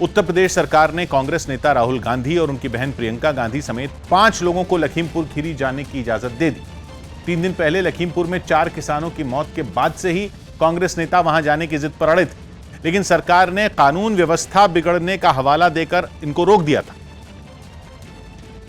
उत्तर प्रदेश सरकार ने कांग्रेस नेता राहुल गांधी और उनकी बहन प्रियंका गांधी समेत 5 लोगों को लखीमपुर खीरी जाने की इजाजत दे दी। 3 दिन पहले लखीमपुर में 4 किसानों की मौत के बाद से ही कांग्रेस नेता वहां जाने की जिद पर अड़े थे, लेकिन सरकार ने कानून व्यवस्था बिगड़ने का हवाला देकर इनको रोक दिया था।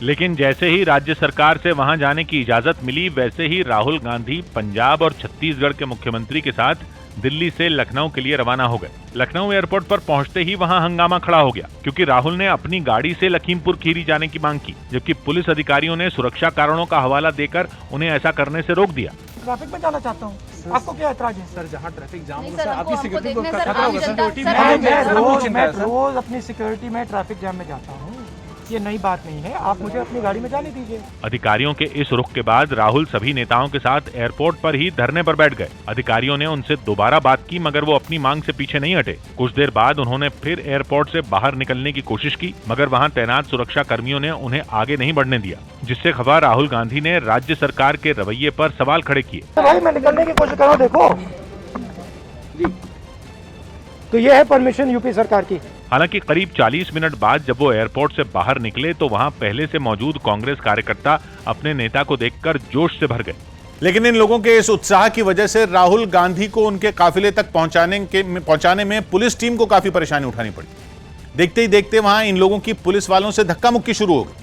लेकिन जैसे ही राज्य सरकार से वहां जाने की इजाजत मिली, वैसे ही राहुल गांधी पंजाब और छत्तीसगढ़ के मुख्यमंत्री के साथ दिल्ली से लखनऊ के लिए रवाना हो गए। लखनऊ एयरपोर्ट पर पहुंचते ही वहां हंगामा खड़ा हो गया, क्योंकि राहुल ने अपनी गाड़ी से लखीमपुर खीरी जाने की मांग की, जबकि पुलिस अधिकारियों ने सुरक्षा कारणों का हवाला देकर उन्हें ऐसा करने से रोक दिया। ट्रैफिक में जाना चाहता हूँ, आपको क्या ऐतराज है? सर, जहाँ ट्रैफिक जाम नहीं हो सर, आपकी सिक्योरिटी को देखना खतरा होगा सर। मैं रोज अपनी सिक्योरिटी में ट्रैफिक जाम में जाता हूँ, ये नई बात नहीं है। आप मुझे अपनी गाड़ी में जाने दीजिए। अधिकारियों के इस रुख के बाद राहुल सभी नेताओं के साथ एयरपोर्ट पर ही धरने पर बैठ गए। अधिकारियों ने उनसे दोबारा बात की, मगर वो अपनी मांग से पीछे नहीं हटे। कुछ देर बाद उन्होंने फिर एयरपोर्ट से बाहर निकलने की कोशिश की, मगर वहां तैनात सुरक्षा कर्मियों ने उन्हें आगे नहीं बढ़ने दिया, जिससे खबर राहुल गांधी ने राज्य सरकार के रवैये पर सवाल खड़े किए। भाई मैं निकलने की कोशिश कर रहा हूँ, देखो तो ये है परमिशन यूपी सरकार की। हालांकि करीब 40 मिनट बाद जब वो एयरपोर्ट से बाहर निकले तो वहां पहले से मौजूद कांग्रेस कार्यकर्ता अपने नेता को देखकर जोश से भर गए। लेकिन इन लोगों के इस उत्साह की वजह से राहुल गांधी को उनके काफिले तक पहुंचाने में पुलिस टीम को काफी परेशानी उठानी पड़ी। देखते ही देखते वहां इन लोगों की पुलिस वालों से धक्का मुक्की शुरू हो गई,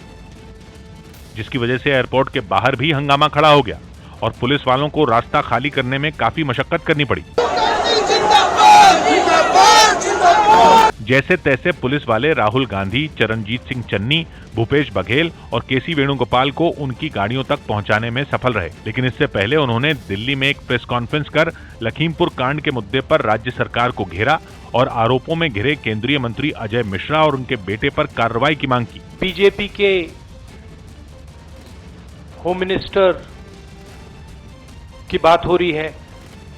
जिसकी वजह से एयरपोर्ट के बाहर भी हंगामा खड़ा हो गया और पुलिस वालों को रास्ता खाली करने में काफी मशक्कत करनी पड़ी। जैसे तैसे पुलिस वाले राहुल गांधी, चरणजीत सिंह चन्नी, भूपेश बघेल और केसी वेणुगोपाल को उनकी गाड़ियों तक पहुंचाने में सफल रहे। लेकिन इससे पहले उन्होंने दिल्ली में एक प्रेस कॉन्फ्रेंस कर लखीमपुर कांड के मुद्दे पर राज्य सरकार को घेरा और आरोपों में घिरे केंद्रीय मंत्री अजय मिश्रा और उनके बेटे पर कार्रवाई की मांग की। बीजेपी के होम मिनिस्टर की बात हो रही है,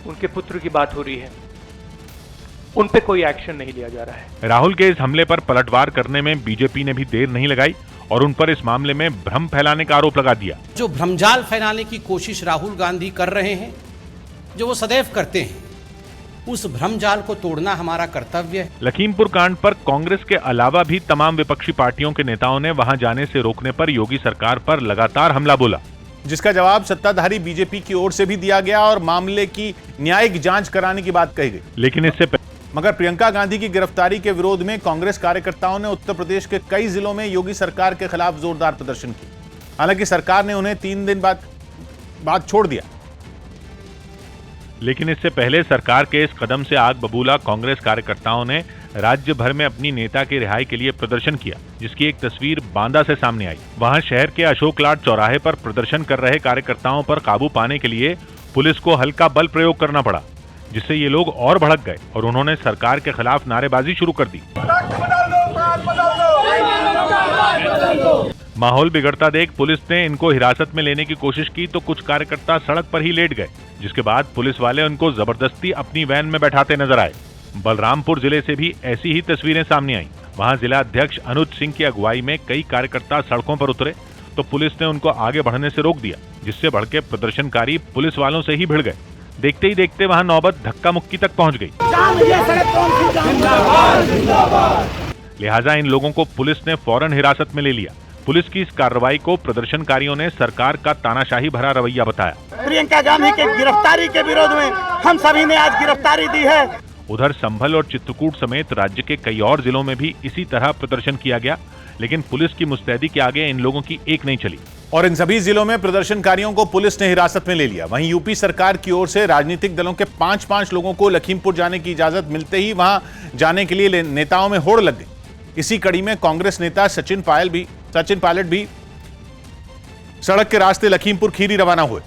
उनके पुत्र की बात हो रही है, उन पे कोई एक्शन नहीं लिया जा रहा है। राहुल के इस हमले पर पलटवार करने में बीजेपी ने भी देर नहीं लगाई और उन पर इस मामले में भ्रम फैलाने का आरोप लगा दिया। जो भ्रमजाल फैलाने की कोशिश राहुल गांधी कर रहे हैं, जो वो सदैव करते हैं, उस भ्रमजाल को तोड़ना हमारा कर्तव्य है। लखीमपुर कांड पर कांग्रेस के अलावा भी तमाम विपक्षी पार्टियों के नेताओं ने वहां जाने से रोकने पर योगी सरकार पर लगातार हमला बोला, जिसका जवाब सत्ताधारी बीजेपी की ओर से भी दिया गया और मामले की न्यायिक जांच कराने की बात कही गई। लेकिन इससे मगर प्रियंका गांधी की गिरफ्तारी के विरोध में कांग्रेस कार्यकर्ताओं ने उत्तर प्रदेश के कई जिलों में योगी सरकार के खिलाफ जोरदार प्रदर्शन किया। हालांकि सरकार ने उन्हें 3 दिन बाद छोड़ दिया। लेकिन इससे पहले सरकार के इस कदम से आग बबूला कांग्रेस कार्यकर्ताओं ने राज्य भर में अपनी नेता की रिहाई के लिए प्रदर्शन किया, जिसकी एक तस्वीर बांदा से सामने आई। वहां शहर के अशोक लाड चौराहे पर प्रदर्शन कर रहे कार्यकर्ताओं पर काबू पाने के लिए पुलिस को हल्का बल प्रयोग करना पड़ा, जिससे ये लोग और भड़क गए और उन्होंने सरकार के खिलाफ नारेबाजी शुरू कर दी। माहौल बिगड़ता देख पुलिस ने इनको हिरासत में लेने की कोशिश की तो कुछ कार्यकर्ता सड़क पर ही लेट गए, जिसके बाद पुलिस वाले उनको जबरदस्ती अपनी वैन में बैठाते नजर आए। बलरामपुर जिले से भी ऐसी ही तस्वीरें सामने आईं। वहां जिला अध्यक्ष अनुज सिंह की अगुवाई में कई कार्यकर्ता सड़कों पर उतरे तो पुलिस ने उनको आगे बढ़ने से रोक दिया, जिससे भड़के प्रदर्शनकारी पुलिस वालों से ही भिड़ गए। देखते ही देखते वहां नौबत धक्का मुक्की तक पहुंच गई। लिहाजा इन लोगों को पुलिस ने फौरन हिरासत में ले लिया। पुलिस की इस कार्रवाई को प्रदर्शनकारियों ने सरकार का तानाशाही भरा रवैया बताया। प्रियंका गांधी के गिरफ्तारी के विरोध में हम सभी ने आज गिरफ्तारी दी है। उधर संभल और चित्रकूट समेत राज्य के कई और जिलों में भी इसी तरह प्रदर्शन किया गया, लेकिन पुलिस की मुस्तैदी के आगे इन लोगों की एक नहीं चली और इन सभी जिलों में प्रदर्शनकारियों को पुलिस ने हिरासत में ले लिया। वहीं यूपी सरकार की ओर से राजनीतिक दलों के 5-5 लोगों को लखीमपुर जाने की इजाजत मिलते ही वहां जाने के लिए नेताओं में होड़ लग गई। इसी कड़ी में कांग्रेस नेता सचिन पायलट भी सड़क के रास्ते लखीमपुर खीरी रवाना हुए,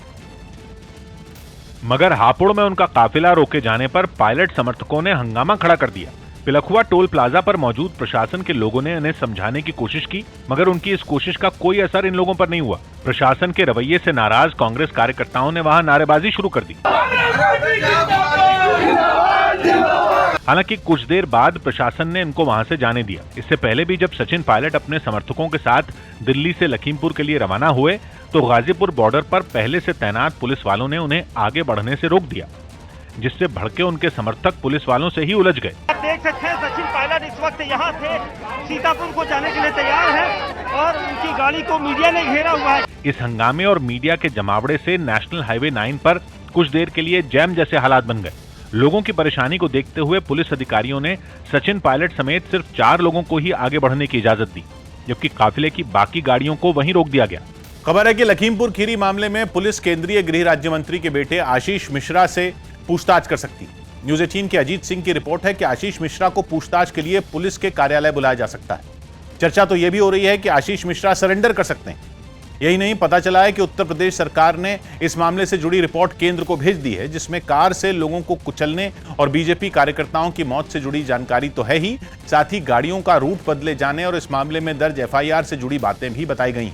मगर हापुड़ में उनका काफिला रोके जाने पर पायलट समर्थकों ने हंगामा खड़ा कर दिया। पिलखुआ टोल प्लाजा पर मौजूद प्रशासन के लोगों ने उन्हें समझाने की कोशिश की, मगर उनकी इस कोशिश का कोई असर इन लोगों पर नहीं हुआ। प्रशासन के रवैये से नाराज कांग्रेस कार्यकर्ताओं ने वहां नारेबाजी शुरू कर दी। हालांकि कुछ देर बाद प्रशासन ने इनको वहां से जाने दिया। इससे पहले भी जब सचिन पायलट अपने समर्थकों के साथ दिल्ली से लखीमपुर के लिए रवाना हुए तो गाजीपुर बॉर्डर पर पहले से तैनात पुलिस वालों ने उन्हें आगे बढ़ने से रोक दिया। जिससे भड़के उनके समर्थक पुलिस वालों से ही उलझ गए। आप देख सकते हैं सचिन पायलट इस वक्त यहाँ थे, सीतापुर को जाने के लिए तैयार है और उनकी गाड़ी को मीडिया ने घेरा हुआ है। इस हंगामे और मीडिया के जमावड़े से नेशनल हाईवे 9 पर कुछ देर के लिए जैम जैसे हालात बन गए। लोगों की परेशानी को देखते हुए पुलिस अधिकारियों ने सचिन पायलट समेत सिर्फ 4 लोगों को ही आगे बढ़ने की इजाजत दी, जबकि काफिले की बाकी गाड़ियों को वहीं रोक दिया गया। खबर है कि लखीमपुर खीरी मामले में पुलिस केंद्रीय गृह राज्य मंत्री के बेटे आशीष मिश्रा से पूछताछ कर सकती है। न्यूज़ 18 के अजीत सिंह की रिपोर्ट है कि आशीष मिश्रा को पूछताछ के लिए पुलिस के कार्यालय बुलाया जा सकता है। चर्चा तो यह भी हो रही है कि आशीष मिश्रा सरेंडर कर सकते हैं। यही नहीं, पता चला है कि उत्तर प्रदेश सरकार ने इस मामले से जुड़ी रिपोर्ट केंद्र को भेज दी है, जिसमें कार से लोगों को कुचलने और बीजेपी कार्यकर्ताओं की मौत से जुड़ी जानकारी तो है ही, साथ ही गाड़ियों का रूट बदले जाने और इस मामले में दर्ज एफआईआर से जुड़ी बातें भी बताई गई।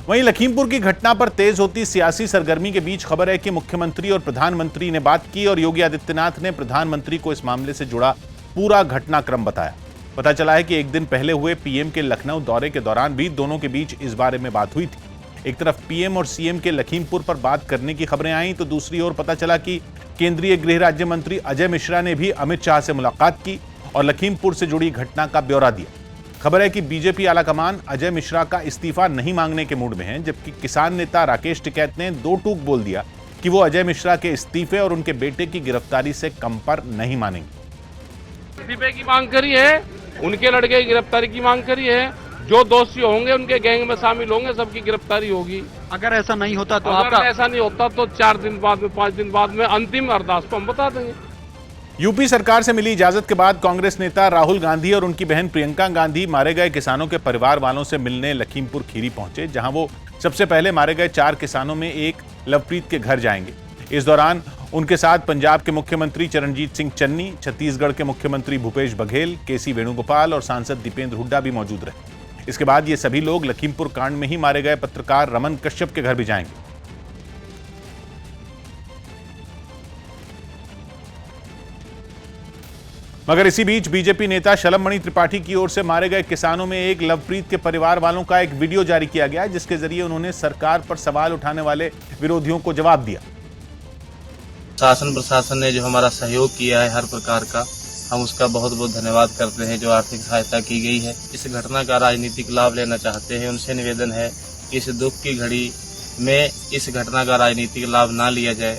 वहीं लखीमपुर की घटना पर तेज होती सियासी सरगर्मी के बीच खबर है कि मुख्यमंत्री और प्रधानमंत्री ने बात की और योगी आदित्यनाथ ने प्रधानमंत्री को इस मामले से जुड़ा पूरा घटनाक्रम बताया। पता चला है कि एक दिन पहले हुए पीएम के लखनऊ दौरे के दौरान भी दोनों के बीच इस बारे में बात हुई थी। एक तरफ पीएम और सीएम के लखीमपुर पर बात करने की खबरें आईं, तो दूसरी ओर पता चला कि केंद्रीय गृह राज्य मंत्री अजय मिश्रा ने भी अमित शाह से मुलाकात की और लखीमपुर से जुड़ी घटना का ब्यौरा दिया। खबर है कि बीजेपी आलाकमान अजय मिश्रा का इस्तीफा नहीं मांगने के मूड में है, जबकि किसान नेता राकेश टिकैत ने दो टूक बोल दिया कि वो अजय मिश्रा के इस्तीफे और उनके बेटे की गिरफ्तारी से कम पर नहीं मानेंगे। इस्तीफे की मांग करी है, उनके लड़के की गिरफ्तारी की मांग करी है, जो दोषी होंगे उनके गैंग में शामिल होंगे, सबकी गिरफ्तारी होगी। अगर ऐसा नहीं होता तो अगर ऐसा नहीं होता तो 4 दिन बाद में 5 दिन बाद में अंतिम अरदास को हम बता देंगे। यूपी सरकार से मिली इजाजत के बाद कांग्रेस नेता राहुल गांधी और उनकी बहन प्रियंका गांधी मारे गए किसानों के परिवार वालों से मिलने लखीमपुर खीरी पहुंचे, जहां वो सबसे पहले मारे गए 4 किसानों में एक लवप्रीत के घर जाएंगे। इस दौरान उनके साथ पंजाब के मुख्यमंत्री चरणजीत सिंह चन्नी, छत्तीसगढ़ के मुख्यमंत्री भूपेश बघेल, केसी वेणुगोपाल और सांसद दीपेंद्र हुड्डा भी मौजूद रहे। इसके बाद ये सभी लोग लखीमपुर कांड में ही मारे गए पत्रकार रमन कश्यप के घर भी जाएंगे। मगर इसी बीच बीजेपी नेता शलम मणि त्रिपाठी की ओर से मारे गए किसानों में एक लवप्रीत के परिवार वालों का एक वीडियो जारी किया गया, जिसके जरिए उन्होंने सरकार पर सवाल उठाने वाले विरोधियों को जवाब दिया। शासन प्रशासन ने जो हमारा सहयोग किया है हर प्रकार का, हम उसका बहुत बहुत धन्यवाद करते हैं। जो आर्थिक सहायता की गई है, इस घटना का राजनीतिक लाभ लेना चाहते हैं, उनसे निवेदन है कि इस दुख की घड़ी में इस घटना का राजनीतिक लाभ ना लिया जाए।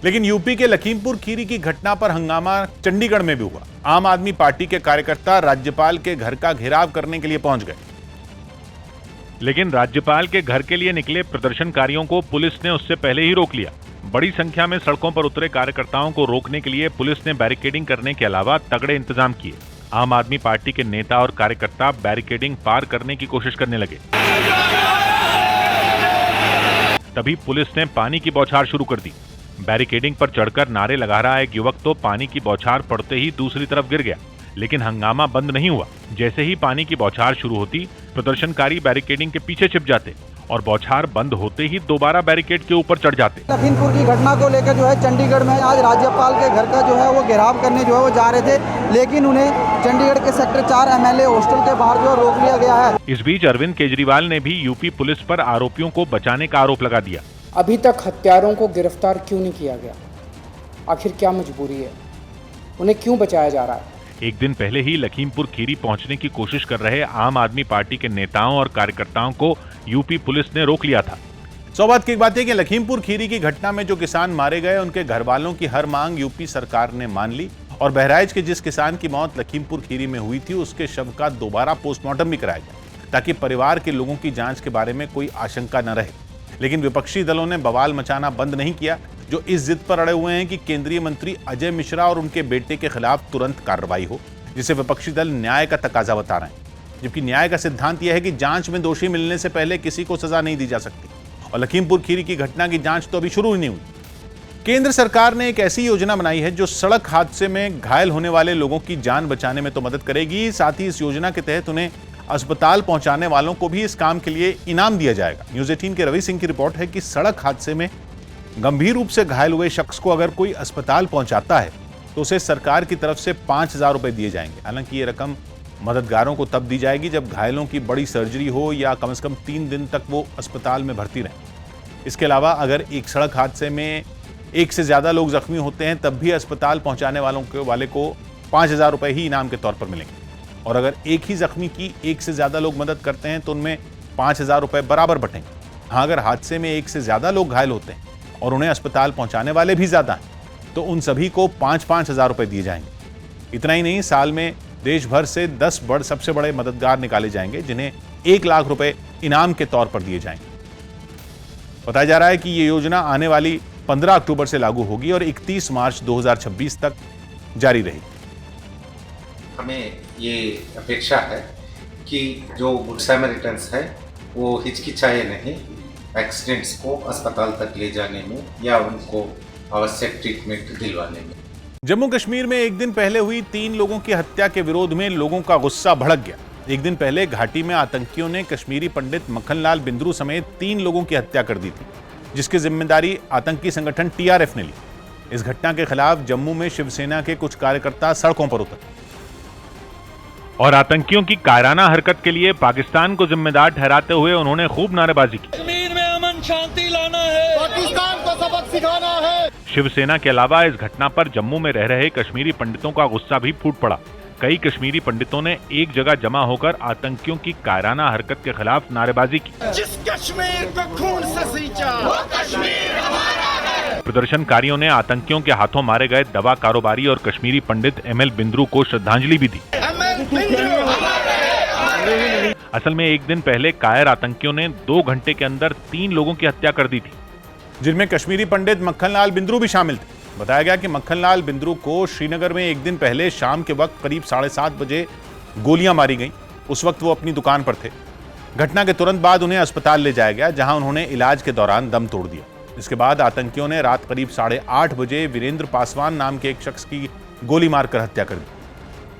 लेकिन यूपी के लखीमपुर खीरी की घटना पर हंगामा चंडीगढ़ में भी हुआ। आम आदमी पार्टी के कार्यकर्ता राज्यपाल के घर का घेराव करने के लिए पहुंच गए, लेकिन राज्यपाल के घर के लिए निकले प्रदर्शनकारियों को पुलिस ने उससे पहले ही रोक लिया। बड़ी संख्या में सड़कों पर उतरे कार्यकर्ताओं को रोकने के लिए पुलिस ने बैरिकेडिंग करने के अलावा तगड़े इंतजाम किए। आम आदमी पार्टी के नेता और कार्यकर्ता बैरिकेडिंग पार करने की कोशिश करने लगे। तभी पुलिस ने पानी की बौछार शुरू कर दी। बैरिकेडिंग पर चढ़कर नारे लगा रहा एक युवक तो पानी की बौछार पड़ते ही दूसरी तरफ गिर गया, लेकिन हंगामा बंद नहीं हुआ। जैसे ही पानी की बौछार शुरू होती, प्रदर्शनकारी बैरिकेडिंग के पीछे छिप जाते और बौछार बंद होते ही दोबारा बैरिकेड के ऊपर चढ़ जाते। लखीमपुर की घटना को लेकर जो है चंडीगढ़ में आज राज्यपाल के घर का जो है वो घेराव करने जो है वो जा रहे थे, लेकिन उन्हें चंडीगढ़ के सेक्टर 4 एमएलए हॉस्टल के बाहर जो रोक लिया गया है। इस बीच अरविंद केजरीवाल ने भी यूपी पुलिस पर आरोपियों को बचाने का आरोप लगा दिया। अभी तक हत्यारों को गिरफ्तार क्यों नहीं किया गया? आखिर क्या मजबूरी है? उन्हें क्यों बचाया जा रहा है? एक दिन पहले ही लखीमपुर खीरी पहुंचने की कोशिश कर रहे आम आदमी पार्टी के नेताओं और कार्यकर्ताओं को यूपी पुलिस ने रोक लिया था। सौभाग्य की बात है कि लखीमपुर खीरी की घटना में जो किसान मारे गए, उनके घर वालों की हर मांग यूपी सरकार ने मान ली और बहराइच के जिस किसान की मौत लखीमपुर खीरी में हुई थी, उसके शव का दोबारा पोस्टमार्टम भी कराया गया, ताकि परिवार के लोगों की जांच के बारे में कोई आशंका न रहे। लेकिन विपक्षी दलों ने बवाल मचाना बंद नहीं किया, जो इस जिद पर अड़े हुए हैं कि केंद्रीय मंत्री अजय मिश्रा और उनके बेटे के खिलाफ तुरंत कार्रवाई हो, जिसे विपक्षी दल न्याय का तकाजा बता रहे हैं। जबकि न्याय का सिद्धांत यह है कि जांच में दोषी मिलने से पहले किसी को सजा नहीं दी जा सकती, और लखीमपुर खीरी की घटना की जांच तो अभी शुरू ही नहीं हुई। केंद्र सरकार ने एक ऐसी योजना बनाई है जो सड़क हादसे में घायल होने वाले लोगों की जान बचाने में तो मदद करेगी, साथ ही इस योजना के तहत उन्हें अस्पताल पहुंचाने वालों को भी इस काम के लिए इनाम दिया जाएगा। न्यूज़ 18 के रवि सिंह की रिपोर्ट है कि सड़क हादसे में गंभीर रूप से घायल हुए शख्स को अगर कोई अस्पताल पहुंचाता है तो उसे सरकार की तरफ से 5,000 रुपए दिए जाएंगे। हालांकि ये रकम मददगारों को तब दी जाएगी जब घायलों की बड़ी सर्जरी हो या कम से कम 3 दिन तक वो अस्पताल में भर्ती रहें। इसके अलावा अगर एक सड़क हादसे में एक से ज्यादा लोग जख्मी होते हैं तब भी अस्पताल पहुंचाने वाले को 5,000 रुपए ही इनाम के तौर पर मिलेंगे। और अगर एक ही जख्मी की एक से ज्यादा लोग मदद करते हैं तो उनमें 5,000 रुपए बराबर बटेंगे। हाँ, अगर हादसे में एक से ज्यादा लोग घायल होते हैं और उन्हें अस्पताल पहुंचाने वाले भी ज्यादा हैं तो उन सभी को 5-5 हजार रुपए दिए जाएंगे। इतना ही नहीं, साल में देश भर से 10 सबसे बड़े मददगार निकाले जाएंगे जिन्हें 1 लाख रुपए इनाम के तौर पर दिए जाएंगे। बताया जा रहा है कि ये योजना आने वाली 15 अक्टूबर से लागू होगी और 31 मार्च 2026 तक जारी रहेगी। हमें ये अपेक्षा है कि जो गुड सैमरिटन्स है वो हिचकिचाए नहीं एक्सीडेंट्स को अस्पताल तक ले जाने में या उनको आवश्यक ट्रीटमेंट दिलवाने में। जम्मू कश्मीर में एक दिन पहले हुई 3 लोगों की हत्या के विरोध में लोगों का गुस्सा भड़क गया। एक दिन पहले घाटी में आतंकियों ने कश्मीरी पंडित मक्खनलाल बिंद्रू समेत 3 लोगों की हत्या कर दी थी, जिसकी जिम्मेदारी आतंकी संगठन TRF ने ली। इस घटना के खिलाफ जम्मू में शिवसेना के कुछ कार्यकर्ता सड़कों पर उतरे और आतंकियों की कायराना हरकत के लिए पाकिस्तान को जिम्मेदार ठहराते हुए उन्होंने खूब नारेबाजी की। कश्मीर में अमन शांति लाना है, पाकिस्तान को सबक सिखाना है। शिवसेना के अलावा इस घटना पर जम्मू में रह रहे कश्मीरी पंडितों का गुस्सा भी फूट पड़ा। कई कश्मीरी पंडितों ने एक जगह जमा होकर आतंकियों की कायराना हरकत के खिलाफ नारेबाजी की। जिस कश्मीर को खून से सींचा, वो कश्मीर हमारा है। प्रदर्शनकारियों ने आतंकियों के हाथों मारे गए दवा कारोबारी और कश्मीरी पंडित ML बिंद्रू को श्रद्धांजलि भी दी। असल में एक दिन पहले कायर आतंकियों ने 2 घंटे के अंदर 3 लोगों की हत्या कर दी थी, जिनमें कश्मीरी पंडित मक्खनलाल बिंद्रू भी शामिल थे। बताया गया कि मक्खनलाल बिंद्रू को श्रीनगर में एक दिन पहले शाम के वक्त करीब 7:30 बजे गोलियां मारी गईं। उस वक्त वो अपनी दुकान पर थे। घटना के तुरंत बाद उन्हें अस्पताल ले जाया गया, जहां उन्होंने इलाज के दौरान दम तोड़ दिया। इसके बाद आतंकियों ने रात करीब 8:30 बजे वीरेंद्र पासवान नाम के एक शख्स की गोली मारकर हत्या कर दी।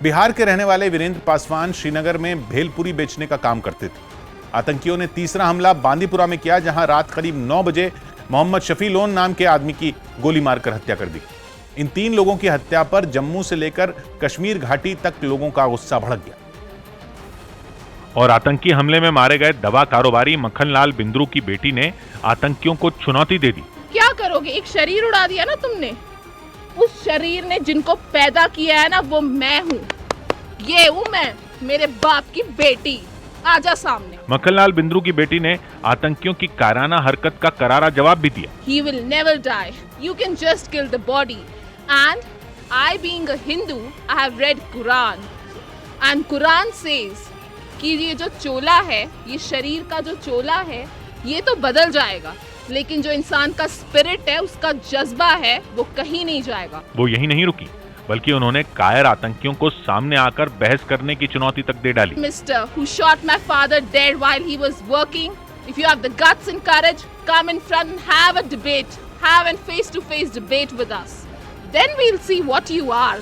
बिहार के रहने वाले वीरेंद्र पासवान श्रीनगर में भेलपुरी बेचने का काम करते थे। आतंकियों ने तीसरा हमला बांदीपुरा में किया, जहां रात करीब 9 बजे मोहम्मद शफी लोन नाम के आदमी की गोली मारकर हत्या कर दी। इन 3 लोगों की हत्या पर जम्मू से लेकर कश्मीर घाटी तक लोगों का गुस्सा भड़क गया। और आतंकी हमले में मारे गए दवा कारोबारी मक्खनलाल बिंद्रू की बेटी ने आतंकियों को चुनौती दे दी। क्या करोगे? एक शरीर उड़ा दिया ना तुमने। उस शरीर ने जिनको पैदा किया है ना, वो मैं हूँ। ये हूँ मैं, मेरे बाप की बेटी। आजा सामने। मक्खनलाल बिंद्रू की बेटी ने आतंकियों की कायराना हरकत का करारा जवाब भी दिया। He will never die. You can just kill the body. And I, being a Hindu, I have read Quran. And Quran says कि ये जो चोला है, ये शरीर का जो चोला है, ये तो बदल जाएगा, लेकिन जो इंसान का स्पिरिट है, उसका जज्बा है, वो कहीं नहीं जाएगा। वो यही नहीं रुकी, बल्कि उन्होंने कायर आतंकियों को सामने आकर बहस करने की चुनौती तक दे डाली। Mister, who shot my father dead while he was working, if you have the guts and courage, come in front and have a debate, have a face-to-face debate with us. Then we'll see what you are.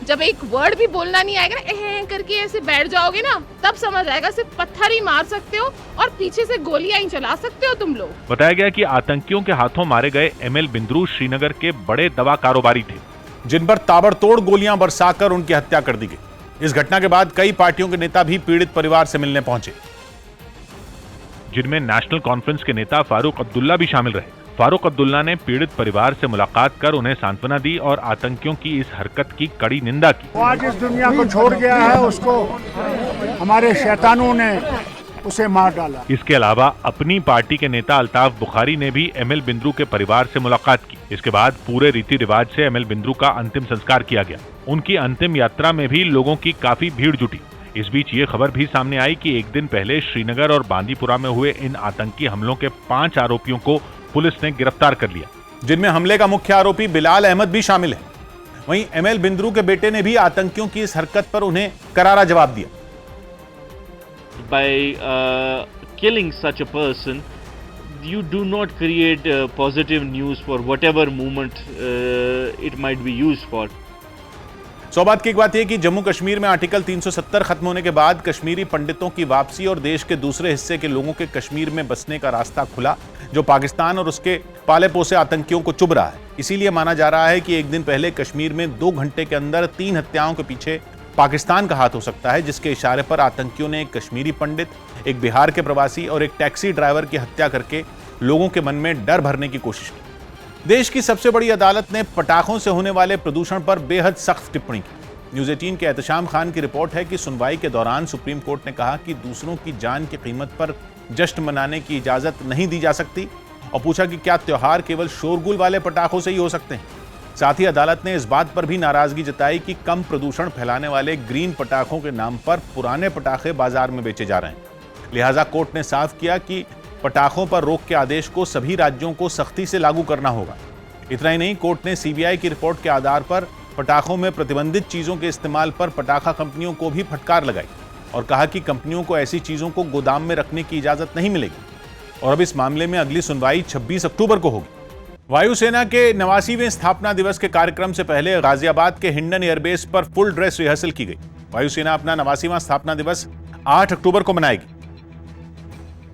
जब एक word भी बोलना नहीं आएगा ना, एह करके ऐसे बैठ जाओगे ना, तब समझ आएगा सिर्फ पत्थर ही मार सकते हो और पीछे से गोलियां ही चला सकते हो तुम लोग। बताया गया कि आतंकियों के हाथों मारे गए ML बिंद्रू श्रीनगर के बड़े दवा कारोबारी थे, जिन पर ताबड़तोड़ गोलियां बरसाकर उनकी हत्या कर दी गई। इस घटना के बाद कई पार्टियों के नेता भी पीड़ित परिवार से मिलने पहुंचे, जिनमें नेशनल कॉन्फ्रेंस के नेता फारूक अब्दुल्ला भी शामिल रहे। फारूक अब्दुल्ला ने पीड़ित परिवार से मुलाकात कर उन्हें सांत्वना दी और आतंकियों की इस हरकत की कड़ी निंदा की। वो आज इस दुनिया को छोड़ गया है, उसको हमारे शैतानों ने उसे मार डाला। इसके अलावा अपनी पार्टी के नेता अल्ताफ बुखारी ने भी ML बिंद्रू के परिवार से मुलाकात की। इसके बाद पूरे रीति रिवाज से ML बिंद्रू का अंतिम संस्कार किया गया। उनकी अंतिम यात्रा में भी लोगों की काफी भीड़ जुटी। इस बीच ये खबर भी सामने आई कि एक दिन पहले श्रीनगर और बांदीपुरा में हुए इन आतंकी हमलों के 5 आरोपियों को पुलिस ने गिरफ्तार कर लिया, जिनमें हमले का मुख्य आरोपी बिलाल अहमद भी शामिल है। वहीं ML बिंद्रू के बेटे ने भी आतंकियों की इस हरकत पर उन्हें करारा जवाब दिया। By killing such a person, you do not create positive news for whatever movement it might be used for. सौभाग्य की एक बात यह कि जम्मू कश्मीर में आर्टिकल 370 खत्म होने के बाद कश्मीरी पंडितों की वापसी और देश के दूसरे हिस्से के लोगों के कश्मीर में बसने का रास्ता खुला, जो पाकिस्तान और उसके पाले पोसे आतंकियों को चुभ रहा है। इसीलिए माना जा रहा है कि एक दिन पहले कश्मीर में 2 घंटे के अंदर 3 हत्याओं के पीछे पाकिस्तान का हाथ हो सकता है, जिसके इशारे पर आतंकियों ने एक कश्मीरी पंडित, एक बिहार के प्रवासी और एक टैक्सी ड्राइवर की हत्या करके लोगों के मन में डर भरने की कोशिश की। देश की सबसे बड़ी अदालत ने पटाखों से होने वाले प्रदूषण पर बेहद सख्त टिप्पणी की। न्यूज़ 18 के एहतशाम खान की रिपोर्ट है कि सुनवाई के दौरान सुप्रीम कोर्ट ने कहा कि दूसरों की जान की कीमत पर जश्न मनाने की इजाजत नहीं दी जा सकती और पूछा कि क्या त्योहार केवल शोरगुल वाले पटाखों से ही हो सकते हैं। साथ ही अदालत ने इस बात पर भी नाराजगी जताई कि कम प्रदूषण फैलाने वाले ग्रीन पटाखों के नाम पर पुराने पटाखे बाजार में बेचे जा रहे हैं। लिहाजा कोर्ट ने साफ किया कि पटाखों पर रोक के आदेश को सभी राज्यों को सख्ती से लागू करना होगा। इतना ही नहीं, कोर्ट ने सीबीआई की रिपोर्ट के आधार पर पटाखों में प्रतिबंधित चीजों के इस्तेमाल पर पटाखा कंपनियों को भी फटकार लगाई और कहा कि कंपनियों को ऐसी चीजों को गोदाम में रखने की इजाजत नहीं मिलेगी। और अब इस मामले में अगली सुनवाई 26 अक्टूबर को होगी। वायुसेना के 89वें स्थापना दिवस के कार्यक्रम से पहले गाजियाबाद के हिंडन एयरबेस पर फुल ड्रेस रिहर्सल की गई। वायुसेना अपना 89वां स्थापना दिवस 8 अक्टूबर को मनाएगी,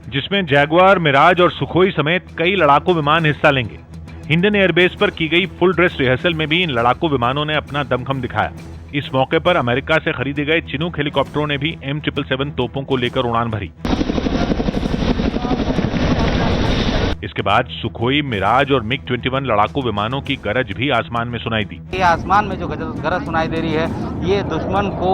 जिसमें जैगुआर, मिराज और सुखोई समेत कई लड़ाकू विमान हिस्सा लेंगे। हिंडन एयरबेस पर की गई फुल ड्रेस रिहर्सल में भी इन लड़ाकू विमानों ने अपना दमखम दिखाया। इस मौके पर अमेरिका से खरीदे गए चिनूक हेलीकॉप्टरों ने भी M777 तोपों को लेकर उड़ान भरी। इसके बाद सुखोई, मिराज और MiG-21 लड़ाकू विमानों की गरज भी आसमान में सुनाई दी। ये आसमान में जो गरज सुनाई दे रही है, ये दुश्मन को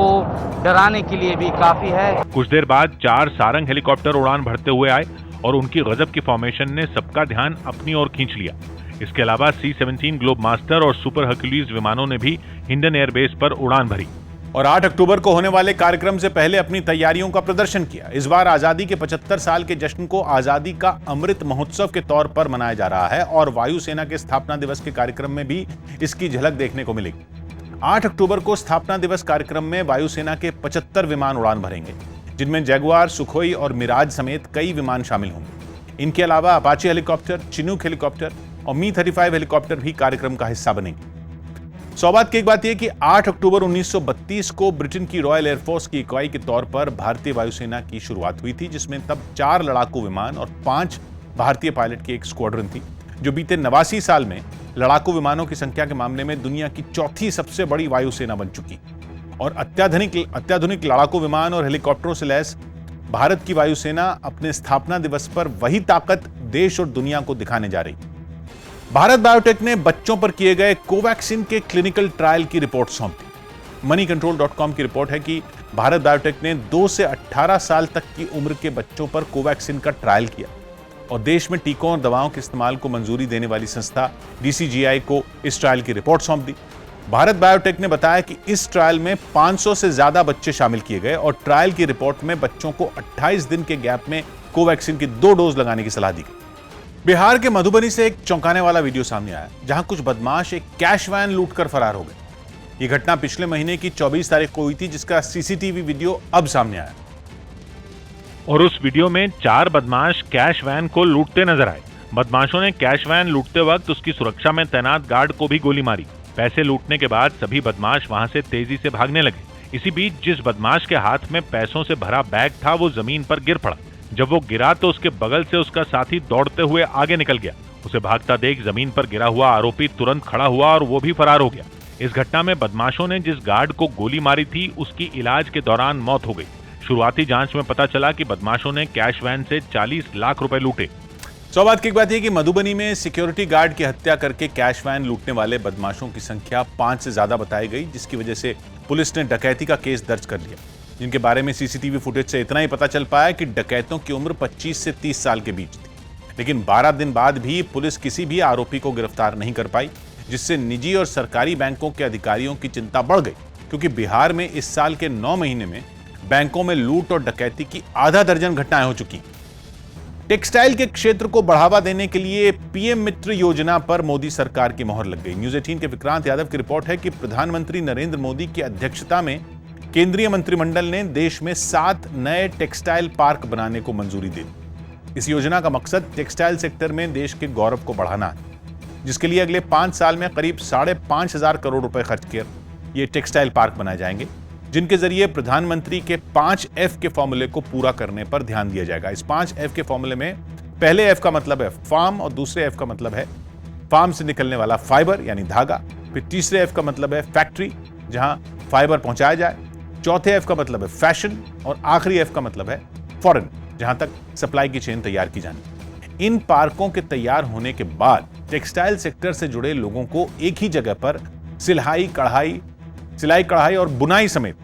डराने के लिए भी काफी है। कुछ देर बाद 4 सारंग हेलीकॉप्टर उड़ान भरते हुए आए और उनकी गजब की फॉर्मेशन ने सबका ध्यान अपनी ओर खींच लिया। इसके अलावा C-17 ग्लोब मास्टर और सुपर हर्क्यूलीज विमानों ने भी हिंडन एयरबेस पर उड़ान भरी और 8 अक्टूबर को होने वाले कार्यक्रम से पहले अपनी तैयारियों का प्रदर्शन किया। इस बार आजादी के 75 साल के जश्न को आजादी का अमृत महोत्सव के तौर पर मनाया जा रहा है और वायुसेना के स्थापना दिवस के कार्यक्रम में भी इसकी झलक देखने को मिलेगी। 8 अक्टूबर को स्थापना दिवस कार्यक्रम में वायुसेना के 75 विमान उड़ान भरेंगे, जिनमें जैगुआर, सुखोई और मिराज समेत कई विमान शामिल होंगे। इनके अलावा अपाचे हेलीकॉप्टर, चिनूक हेलीकॉप्टर और Mi-35 हेलीकॉप्टर भी कार्यक्रम का हिस्सा बनेंगे। सौभाग्य की एक बात यह कि 8 अक्टूबर 1932 को ब्रिटेन की रॉयल एयरफोर्स की इकाई के तौर पर भारतीय वायुसेना की शुरुआत हुई थी, जिसमें तब 4 लड़ाकू विमान और 5 भारतीय पायलट की एक स्क्वाड्रन थी, जो बीते 89 साल में लड़ाकू विमानों की संख्या के मामले में दुनिया की चौथी सबसे बड़ी वायुसेना बन चुकी। और अत्याधुनिक लड़ाकू विमान और हेलीकॉप्टरों से लैस भारत की वायुसेना अपने स्थापना दिवस पर वही ताकत देश और दुनिया को दिखाने जा रही। भारत बायोटेक ने बच्चों पर किए गए कोवैक्सीन के क्लिनिकल ट्रायल की रिपोर्ट सौंपी। moneycontrol.com की रिपोर्ट है कि भारत बायोटेक ने 2 से 18 साल तक की उम्र के बच्चों पर कोवैक्सीन का ट्रायल किया और देश में टीकों और दवाओं के इस्तेमाल को मंजूरी देने वाली संस्था DCGI को इस ट्रायल की रिपोर्ट सौंप दी। भारत बायोटेक ने बताया कि इस ट्रायल में 500 से ज्यादा बच्चे शामिल किए गए और ट्रायल की रिपोर्ट में बच्चों को 28 दिन के गैप में कोवैक्सीन की 2 डोज लगाने की सलाह दी गई। बिहार के मधुबनी से एक चौंकाने वाला वीडियो सामने आया, जहां कुछ बदमाश एक कैश वैन लूटकर फरार हो गए। यह घटना पिछले महीने की 24 तारीख को हुई थी, जिसका CCTV वीडियो अब सामने आया और उस वीडियो में 4 बदमाश कैश वैन को लूटते नजर आए। बदमाशों ने कैश वैन लूटते वक्त उसकी सुरक्षा में तैनात गार्ड को भी गोली मारी। पैसे लूटने के बाद सभी बदमाश वहां से तेजी से भागने लगे। इसी बीच जिस बदमाश के हाथ में पैसों से भरा बैग था, वो जमीन पर गिर पड़ा। जब वो गिरा तो उसके बगल से उसका साथी दौड़ते हुए आगे निकल गया। उसे भागता देख जमीन पर गिरा हुआ आरोपी तुरंत खड़ा हुआ और वो भी फरार हो गया। इस घटना में बदमाशों ने जिस गार्ड को गोली मारी थी, उसकी इलाज के दौरान मौत हो गई। शुरुआती जांच में पता चला कि बदमाशों ने कैश वैन से 40 लाख रुपए लूटे। सौभाग्य की बात यह कि मधुबनी में सिक्योरिटी गार्ड की हत्या करके कैश वैन लूटने वाले बदमाशों की संख्या 5 से ज्यादा बताई गई, जिसकी वजह से पुलिस ने डकैती का केस दर्ज कर लिया, जिनके बारे में CCTV फुटेज से इतना ही पता चल पाया कि डकैतों की उम्र 25 से 30 साल के बीच थी। लेकिन 12 दिन बाद भी पुलिस किसी भी आरोपी को गिरफ्तार नहीं कर पाई, जिससे निजी और सरकारी बैंकों के अधिकारियों की चिंता बढ़ गई, क्योंकि बिहार में इस साल के 9 महीने में बैंकों में लूट और डकैती की आधा दर्जन घटनाएं हो चुकी। टेक्सटाइल के क्षेत्र को बढ़ावा देने के लिए PM मित्र योजना पर मोदी सरकार की मोहर लग गई। न्यूज़ 18 के विक्रांत यादव की रिपोर्ट है कि प्रधानमंत्री नरेंद्र मोदी की अध्यक्षता में केंद्रीय मंत्रिमंडल ने देश में 7 नए टेक्सटाइल पार्क बनाने को मंजूरी दी। इस योजना का मकसद टेक्सटाइल सेक्टर में देश के गौरव को बढ़ाना है, जिसके लिए अगले 5 साल में करीब 5,500 करोड़ रुपए खर्च कर ये टेक्सटाइल पार्क बनाए जाएंगे, जिनके जरिए प्रधानमंत्री के 5F के फॉर्मूले को पूरा करने पर ध्यान दिया जाएगा। इस 5F के फॉर्मूले में पहले F का मतलब है फार्म और दूसरे F का मतलब है फार्म से निकलने वाला फाइबर यानी धागा। फिर तीसरे F का मतलब है फैक्ट्री, जहां फाइबर पहुंचाया जाए। चौथे F का मतलब है फैशन और आखिरी F का मतलब है फॉरेन, जहां तक सप्लाई की चेन तैयार की जानी। इन पार्कों के तैयार होने के बाद टेक्सटाइल सेक्टर से जुड़े लोगों को एक ही जगह पर सिलाई कढ़ाई और बुनाई समेत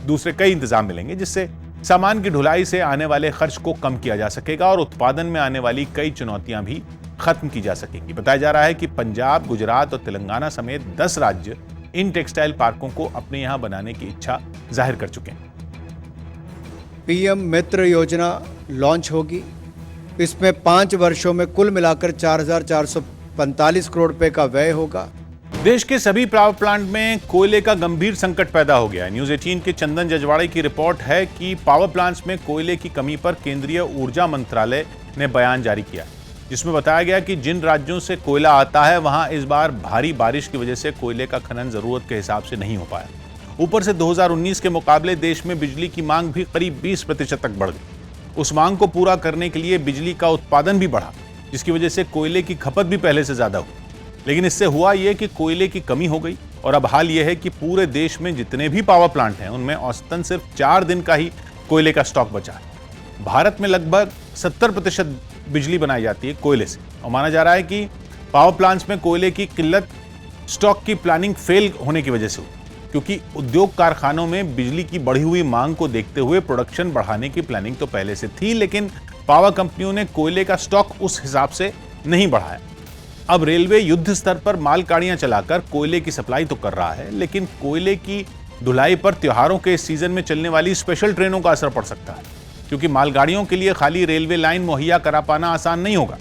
दूसरे कई इंतजाम मिलेंगे, जिससे सामान की ढुलाई से आने वाले खर्च को कम किया जा सकेगा और उत्पादन में आने वाली कई चुनौतियां भी खत्म की जा सकेंगी। बताया जा रहा है कि पंजाब, गुजरात और तेलंगाना समेत 10 राज्य इन टेक्सटाइल पार्कों को अपने यहां बनाने की इच्छा जाहिर कर चुके हैं। पीएम मित्र योजना लॉन्च होगी। इसमें 5 वर्षों में कुल मिलाकर 4,445 करोड़ रुपए का व्यय होगा। देश के सभी पावर प्लांट में कोयले का गंभीर संकट पैदा हो गया है। न्यूज़ 18 के चंदन जजवाड़े की रिपोर्ट है कि पावर प्लांट्स में कोयले की कमी पर केंद्रीय ऊर्जा मंत्रालय ने बयान जारी किया, जिसमें बताया गया कि जिन राज्यों से कोयला आता है वहां इस बार भारी बारिश की वजह से कोयले का खनन जरूरत के हिसाब से नहीं हो पाया। ऊपर से 2019 के मुकाबले देश में बिजली की मांग भी करीब 20% तक बढ़ गई। उस मांग को पूरा करने के लिए बिजली का उत्पादन भी बढ़ा, जिसकी वजह से कोयले की खपत भी पहले से ज्यादा हुई। लेकिन इससे हुआ यह कि कोयले की कमी हो गई और अब हाल यह है कि पूरे देश में जितने भी पावर प्लांट हैं उनमें औसतन सिर्फ 4 दिन का ही कोयले का स्टॉक बचा है। भारत में लगभग 70% बिजली बनाई जाती है कोयले से और माना जा रहा है कि पावर प्लांट्स में कोयले की किल्लत स्टॉक की प्लानिंग फेल होने की वजह से हुई, क्योंकि उद्योग कारखानों में बिजली की बढ़ी हुई मांग को देखते हुए प्रोडक्शन बढ़ाने की प्लानिंग तो पहले से थी, लेकिन पावर कंपनियों ने कोयले का स्टॉक उस हिसाब से नहीं बढ़ाया। अब रेलवे युद्ध स्तर पर मालगाड़ियां चलाकर कोयले की सप्लाई तो कर रहा है, लेकिन कोयले की ढुलाई पर त्योहारों के इस सीजन में चलने वाली स्पेशल ट्रेनों का असर पड़ सकता है, क्योंकि मालगाड़ियों के लिए खाली रेलवे लाइन मुहैया करा पाना आसान नहीं होगा।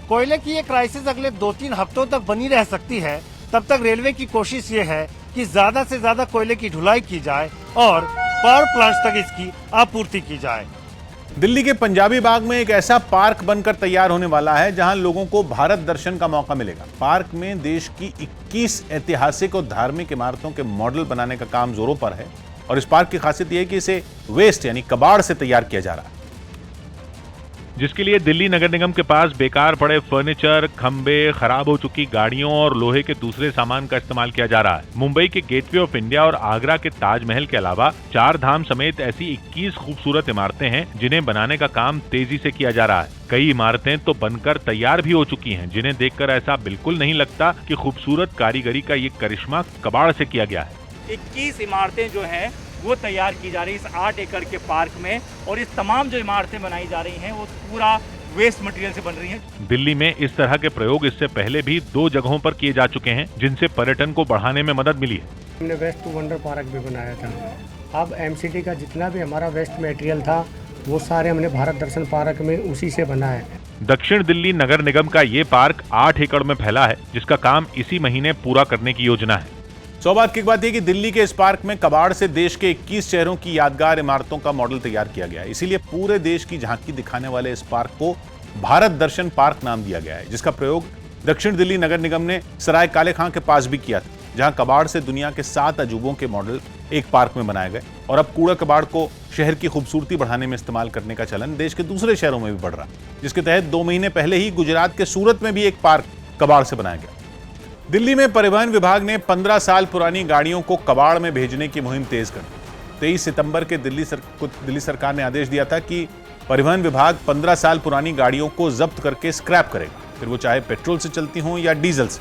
कोयले की ये क्राइसिस अगले 2-3 हफ्तों तक बनी रह सकती है। तब तक रेलवे की कोशिश ये है कि ज्यादा से ज्यादा कोयले की ढुलाई की जाए और पावर प्लांट्स तक इसकी आपूर्ति की जाए। दिल्ली के पंजाबी बाग में एक ऐसा पार्क बनकर तैयार होने वाला है जहां लोगों को भारत दर्शन का मौका मिलेगा। पार्क में देश की 21 ऐतिहासिक और धार्मिक इमारतों के मॉडल बनाने का काम जोरों पर है और इस पार्क की खासियत यह है कि इसे वेस्ट यानी कबाड़ से तैयार किया जा रहा है, जिसके लिए दिल्ली नगर निगम के पास बेकार पड़े फर्नीचर, खंबे, खराब हो चुकी गाड़ियों और लोहे के दूसरे सामान का इस्तेमाल किया जा रहा है। मुंबई के गेटवे ऑफ इंडिया और आगरा के ताजमहल के अलावा 4 धाम समेत ऐसी 21 खूबसूरत इमारतें हैं जिन्हें बनाने का काम तेजी से किया जा रहा है। कई इमारतें तो बनकर तैयार भी हो चुकी हैं, जिन्हें देखकर ऐसा बिल्कुल नहीं लगता कि खूबसूरत कारीगरी का ये करिश्मा कबाड़ से किया गया है। 21 इमारतें जो हैं वो तैयार की जा रही है इस 8 एकड़ के पार्क में, और इस तमाम जो इमारतें बनाई जा रही हैं वो पूरा वेस्ट मटेरियल से बन रही हैं। दिल्ली में इस तरह के प्रयोग इससे पहले भी 2 जगहों पर किए जा चुके हैं, जिनसे पर्यटन को बढ़ाने में मदद मिली है। हमने वेस्ट टू वंडर पार्क भी बनाया था। अब एमसीडी का जितना भी हमारा वेस्ट मटेरियल था वो सारे हमने भारत दर्शन पार्क में उसी से बनाया है। दक्षिण दिल्ली नगर निगम का ये पार्क 8 एकड़ में फैला है, जिसका काम इसी महीने पूरा करने की योजना है। सौभाग्य की बात यह कि दिल्ली के इस पार्क में कबाड़ से देश के 21 शहरों की यादगार इमारतों का मॉडल तैयार किया गया है। इसीलिए पूरे देश की झांकी दिखाने वाले इस पार्क को भारत दर्शन पार्क नाम दिया गया है, जिसका प्रयोग दक्षिण दिल्ली नगर निगम ने सराय काले खां के पास भी किया था, जहां कबाड़ से दुनिया के 7 अजूबों के मॉडल एक पार्क में बनाए गए। और अब कूड़ा कबाड़ को शहर की खूबसूरती बढ़ाने में इस्तेमाल करने का चलन देश के दूसरे शहरों में भी बढ़ रहा है, जिसके तहत 2 महीने पहले ही गुजरात के सूरत में भी एक पार्क कबाड़ से बनाया गया। दिल्ली में परिवहन विभाग ने 15 साल पुरानी गाड़ियों को कबाड़ में भेजने की मुहिम तेज कर दी। 23 सितंबर के दिल्ली सरकार ने आदेश दिया था कि परिवहन विभाग 15 साल पुरानी गाड़ियों को जब्त करके स्क्रैप करेगा, फिर वो चाहे पेट्रोल से चलती हों या डीजल से।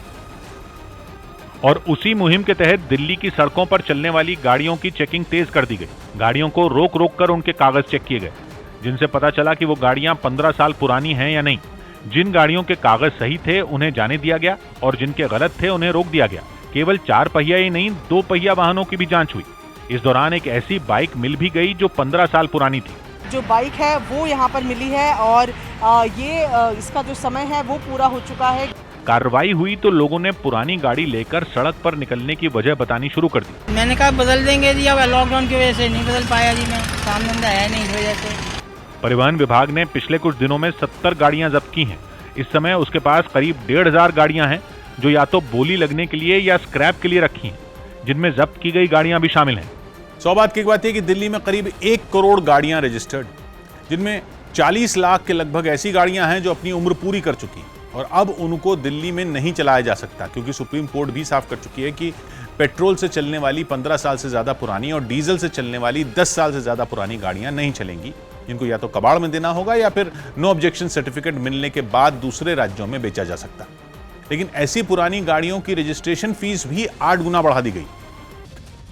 और उसी मुहिम के तहत दिल्ली की सड़कों पर चलने वाली गाड़ियों की चेकिंग तेज कर दी गई। गाड़ियों को रोक रोक कर उनके कागज चेक किए गए, जिनसे पता चला कि वो गाड़ियां 15 साल पुरानी हैं या नहीं। जिन गाड़ियों के कागज सही थे उन्हें जाने दिया गया और जिनके गलत थे उन्हें रोक दिया गया। केवल 4 पहिया ही नहीं, 2 पहिया वाहनों की भी जांच हुई। इस दौरान एक ऐसी बाइक मिल भी गई जो 15 साल पुरानी थी। जो बाइक है वो यहाँ पर मिली है और इसका जो समय है वो पूरा हो चुका है। कार्रवाई हुई तो लोगों ने पुरानी गाड़ी लेकर सड़क पर निकलने की वजह बतानी शुरू कर दी। मैंने कहा बदल देंगे जी, अब लॉकडाउन की वजह से नहीं बदल पाया जी, मैं काम धंधा है नहीं इस वजह से। परिवहन विभाग ने पिछले कुछ दिनों में 70 गाड़ियां जब्त की हैं। इस समय उसके पास करीब 1,500 गाड़ियां हैं जो या तो बोली लगने के लिए या स्क्रैप के लिए रखी हैं, जिनमें जब्त की गई गाड़ियां भी शामिल हैं। सौभाग्य की बात है कि दिल्ली में करीब 1 करोड़ गाड़ियां रजिस्टर्ड, जिनमें 40 लाख के लगभग ऐसी गाड़ियां हैं जो अपनी उम्र पूरी कर चुकी और अब उनको दिल्ली में नहीं चलाया जा सकता, क्योंकि सुप्रीम कोर्ट भी साफ कर चुकी है कि पेट्रोल से चलने वाली 15 साल से ज्यादा पुरानी और डीजल से चलने वाली 10 साल से ज्यादा पुरानी गाड़ियां नहीं चलेंगी। जिनको या तो कबाड़ में देना होगा या फिर नो ऑब्जेक्शन सर्टिफिकेट मिलने के बाद दूसरे राज्यों में बेचा जा सकता। लेकिन ऐसी पुरानी गाड़ियों की रजिस्ट्रेशन फीस भी 8 गुना बढ़ा दी गई।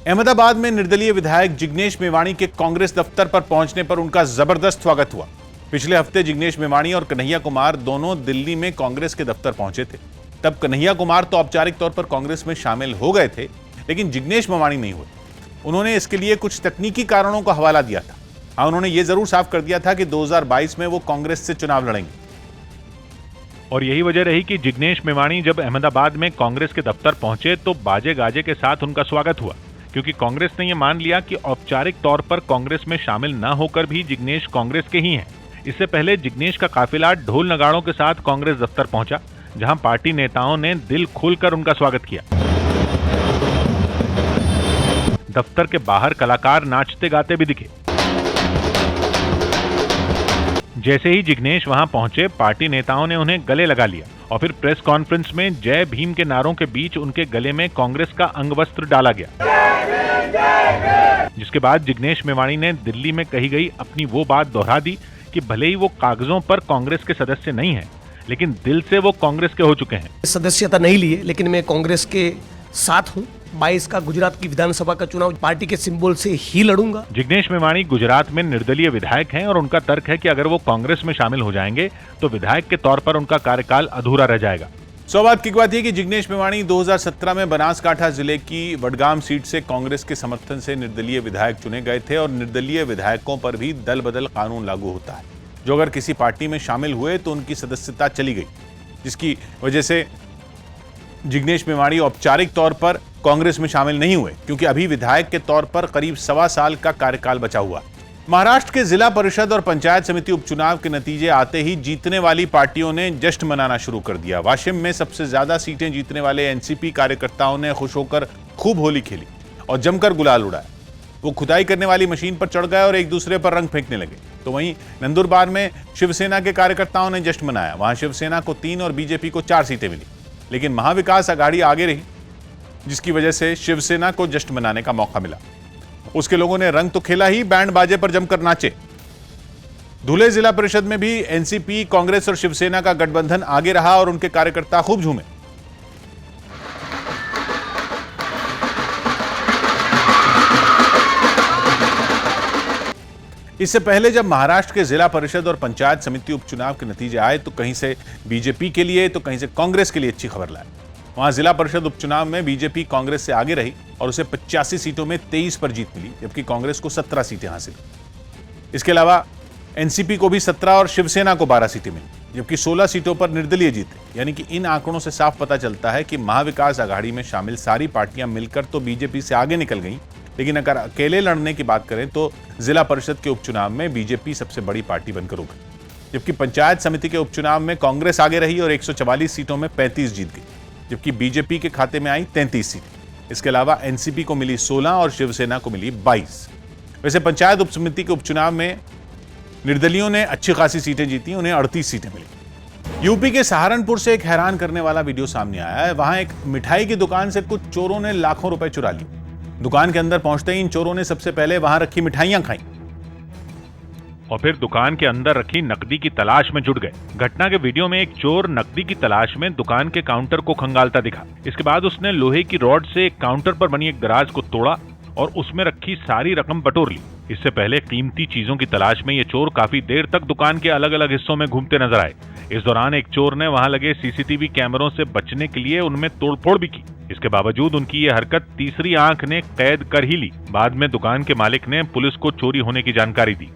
अहमदाबाद में निर्दलीय विधायक जिग्नेश मेवाणी के कांग्रेस दफ्तर पर पहुंचने पर उनका जबरदस्त स्वागत हुआ। पिछले हफ्ते जिग्नेश मेवाणी और कन्हैया कुमार दोनों दिल्ली में कांग्रेस के दफ्तर पहुंचे थे। तब कन्हैया कुमार तो औपचारिक तौर पर कांग्रेस में शामिल हो गए थे, लेकिन जिग्नेश मेवाणी नहीं हुए। उन्होंने इसके लिए कुछ तकनीकी कारणों का हवाला दिया था। हाँ, उन्होंने ये जरूर साफ कर दिया था कि 2022 में वो कांग्रेस से चुनाव लड़ेंगे। और यही वजह रही कि जिग्नेश मेवाणी जब अहमदाबाद में कांग्रेस के दफ्तर पहुंचे तो बाजे गाजे के साथ उनका स्वागत हुआ, क्योंकि कांग्रेस ने यह मान लिया कि औपचारिक तौर पर कांग्रेस में शामिल न होकर भी जिग्नेश कांग्रेस के ही हैं। इससे पहले जिग्नेश का काफिला ढोल नगाड़ों के साथ कांग्रेस दफ्तर पहुंचा, जहां पार्टी नेताओं ने दिल खोलकर उनका स्वागत किया। दफ्तर के बाहर कलाकार नाचते गाते भी दिखे। जैसे ही जिग्नेश वहां पहुंचे, पार्टी नेताओं ने उन्हें गले लगा लिया और फिर प्रेस कॉन्फ्रेंस में जय भीम के नारों के बीच उनके गले में कांग्रेस का अंगवस्त्र डाला गया। जिसके बाद जिग्नेश मेवाणी ने दिल्ली में कही गई अपनी वो बात दोहरा दी कि भले ही वो कागजों पर कांग्रेस के सदस्य नहीं हैं, लेकिन दिल से वो कांग्रेस के हो चुके हैं। सदस्यता नहीं लिए, लेकिन मैं कांग्रेस के साथ हूं। 22 का गुजरात की विधानसभा का चुनाव पार्टी के सिंबल से ही लड़ूंगा। जिग्नेश मेवाणी गुजरात में निर्दलीय विधायक हैं और उनका तर्क है कि अगर वो कांग्रेस में शामिल हो जाएंगे तो विधायक के तौर पर उनका कार्यकाल अधूरा रह जाएगा। सौभाग्य की बात यह कि जिग्नेश मेवाणी 2017 में बनासकांठा जिले की वडगाम सीट से कांग्रेस के समर्थन से निर्दलीय विधायक चुने गए थे और निर्दलीय विधायकों पर भी दल बदल कानून लागू होता है, जो अगर किसी पार्टी में शामिल हुए तो उनकी सदस्यता चली गई, जिसकी वजह से जिग्नेश मेवाणी औपचारिक तौर पर कांग्रेस में शामिल नहीं हुए, क्योंकि अभी विधायक के तौर पर करीब 1.25 साल का कार्यकाल बचा हुआ। महाराष्ट्र के जिला परिषद और पंचायत समिति उपचुनाव के नतीजे आते ही जीतने वाली पार्टियों ने जश्न मनाना शुरू कर दिया। वाशिम में सबसे ज्यादा सीटें जीतने वाले एनसीपी कार्यकर्ताओं ने खुश होकर खूब होली खेली और जमकर गुलाल उड़ाया। वो खुदाई करने वाली मशीन पर चढ़ गए और एक दूसरे पर रंग फेंकने लगे। तो वहीं नंदुरबार में शिवसेना के कार्यकर्ताओं ने जश्न मनाया। वहां शिवसेना को 3 और बीजेपी को 4 सीटें मिली, लेकिन महाविकास आघाड़ी आगे रही, जिसकी वजह से शिवसेना को जश्न मनाने का मौका मिला। उसके लोगों ने रंग तो खेला ही, बैंड बाजे पर जमकर नाचे। धुले जिला परिषद में भी एनसीपी, कांग्रेस और शिवसेना का गठबंधन आगे रहा और उनके कार्यकर्ता खूब झूमे। इससे पहले जब महाराष्ट्र के जिला परिषद और पंचायत समिति उपचुनाव के नतीजे आए तो कहीं से बीजेपी के लिए तो कहीं से कांग्रेस के लिए अच्छी खबर लाए। वहां जिला परिषद उपचुनाव में बीजेपी कांग्रेस से आगे रही और उसे 85 सीटों में 23 पर जीत मिली, जबकि कांग्रेस को 17 सीटें हासिल। इसके अलावा एनसीपी को भी 17 और शिवसेना को 12 सीटें मिली, जबकि 16 सीटों पर निर्दलीय जीते। यानी कि इन आंकड़ों से साफ पता चलता है कि महाविकास आघाड़ी में शामिल सारी पार्टियां मिलकर तो बीजेपी से आगे निकल गई, लेकिन अगर अकेले लड़ने की बात करें तो जिला परिषद के उपचुनाव में बीजेपी सबसे बड़ी पार्टी बनकर उभरी। जबकि पंचायत समिति के उपचुनाव में कांग्रेस आगे रही और 144 सीटों में 35 जीत गई, जबकि बीजेपी के खाते में आई 33 सीटें। इसके अलावा एनसीपी को मिली 16 और शिवसेना को मिली 22। वैसे पंचायत उपसमिति के उपचुनाव में निर्दलियों ने अच्छी खासी सीटें जीती, उन्हें 38 सीटें मिली। यूपी के सहारनपुर से एक हैरान करने वाला वीडियो सामने आया है। वहां एक मिठाई की दुकान से कुछ चोरों ने लाखों रुपए चुरा लिए। दुकान के अंदर पहुंचते ही इन चोरों ने सबसे पहले वहां रखी मिठाइयां खाई और फिर दुकान के अंदर रखी नकदी की तलाश में जुट गए। घटना के वीडियो में एक चोर नकदी की तलाश में दुकान के काउंटर को खंगालता दिखा। इसके बाद उसने लोहे की रॉड से एक काउंटर पर बनी एक दराज को तोड़ा और उसमें रखी सारी रकम बटोर ली। इससे पहले कीमती चीजों की तलाश में ये चोर काफी देर तक दुकान के अलग अलग हिस्सों में घूमते नजर आए। इस दौरान एक चोर ने वहां लगे सीसीटीवी कैमरों से बचने के लिए उनमें तोड़फोड़ भी की। इसके बावजूद उनकी ये हरकत तीसरी आंख ने कैद कर ही ली। बाद में दुकान के मालिक ने पुलिस को चोरी होने की जानकारी दी।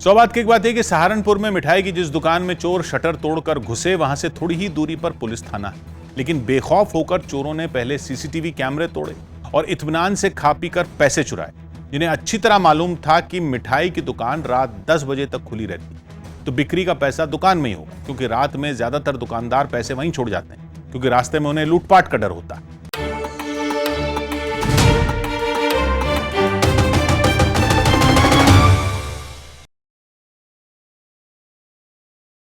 सौभाग्य की बात है कि सहारनपुर में मिठाई की जिस दुकान में चोर शटर तोड़कर घुसे, वहां से थोड़ी ही दूरी पर पुलिस थाना है, लेकिन बेखौफ होकर चोरों ने पहले सीसीटीवी कैमरे तोड़े और इत्मीनान से खा पी कर पैसे चुराए, जिन्हें अच्छी तरह मालूम था कि मिठाई की दुकान रात 10 बजे तक खुली रहती है, तो बिक्री का पैसा दुकान में ही होगा, क्योंकि रात में ज्यादातर दुकानदार पैसे वहीं छोड़ जाते हैं, क्योंकि रास्ते में उन्हें लूटपाट का डर होता है।